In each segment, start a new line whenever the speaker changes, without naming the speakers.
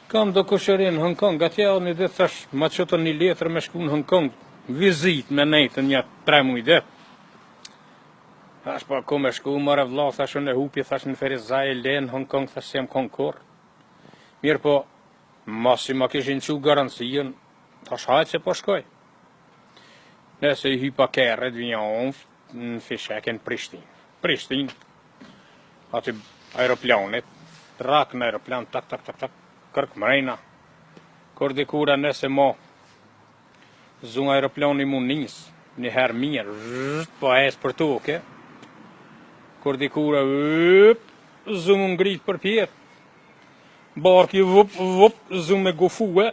Kam do kusherin në Hong Kong, atje një ditë thash, ma qëtër një letër me shku në Hong Kong, vizit me nejtë një 3 muj dhe. Thash po ku me shku, mërë vla, thash në hupi, thash në Ferizaj, le në Hong Kong, thash se jem konkur. Mirë po, masi ma kishin që garancijën, thash hajtë se po shkoj. Nëse i hypa kërët, vjen në fishek në Prishtin, aty aeroplanit, rak në aeroplan, tak, kërk mrejna. Kur dikura nëse mo, zunë aeroplani mu njësë, një herë mirë, po esë për toke. Kur dikura, zunë më ngritë për pjetë. Barki, zunë me gofue.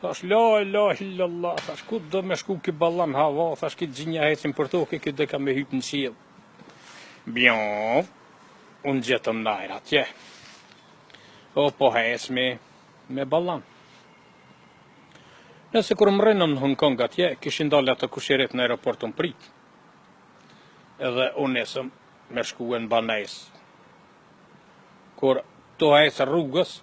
Thash, la illallah, thash, ku do me shku ki ballan hava, thash, ki gjinja hecim për toke, ki dhe ka me hypë në qilë. Bjon, unë gjetëm najra atje. O, po hec me ballan. Nëse kur më rënëm në Hong Kong atje, kishin dalë atë kushirit në aeroportën prit. Edhe unë nesëm me shkue në Banejs. Kur to hec rrugës,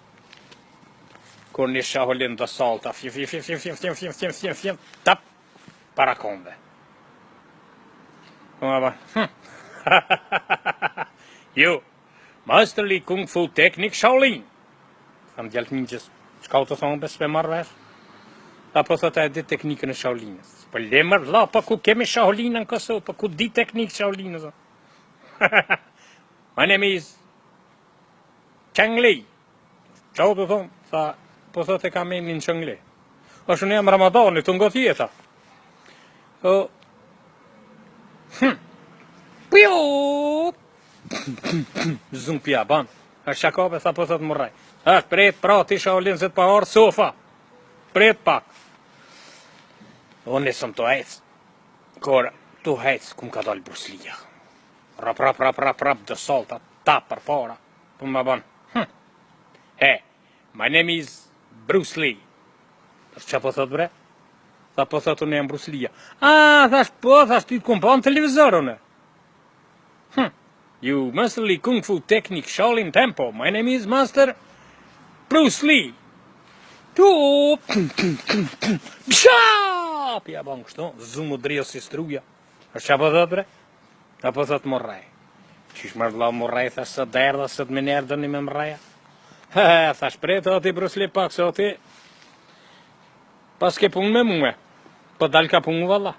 kur një shaholin dhe salta, fjim, tap, para konve. Kuma ba, jo, Master Li Kung Fu Teknik Shaolin. Kam djallë të minqës, qka u të thonë bes me marrë vesh? Apo thëta e di teknikën e Shaolinës. Po lemër, la, pa ku kemi Shaolinën në Kosovë, pa ku di teknikë Shaolinës. My name is Cheng Li. Qa u të thonë? Tha, po thëtë e kam emin Cheng Li. O shë në jam Ramadani, të ngot jeta. O, pjo, zunë pja, ban. A shakabe, tha po thëtë mërraj. Ashtë pret, pra, ti Shaolin se të pa arë sofa. Pret pak. O nesëm të hecë. Kor, të hecë, kum ka dalë Bruce Lee. Rap, dhe salta, ta për para. Po më ban. Hey, my name is Bruce Lee. Qa po thot bre? Tha po thot unë jam Bruce Lee. Thash ti të kumpa në televizorën e. You Master Lee Kung Fu Technique Shaolin Tempo. My name is Master Bruce Lee. Tu, psha! Pja ban kështu, zumë drejë si struja. Qa po thot bre? Ta po thot morrej. Qish më vla morrej, thash së derdha, së të menerdë një me mreja. Thash prej të ati Bruce Lee pak, se ati pas ke punë me muë, po dal ka punë valla.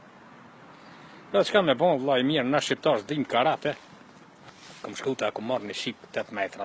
Da qka me bon vla i mirë, na shqiptarës dim karate. Kom shkuta, ku marrë një shqip 8 metra.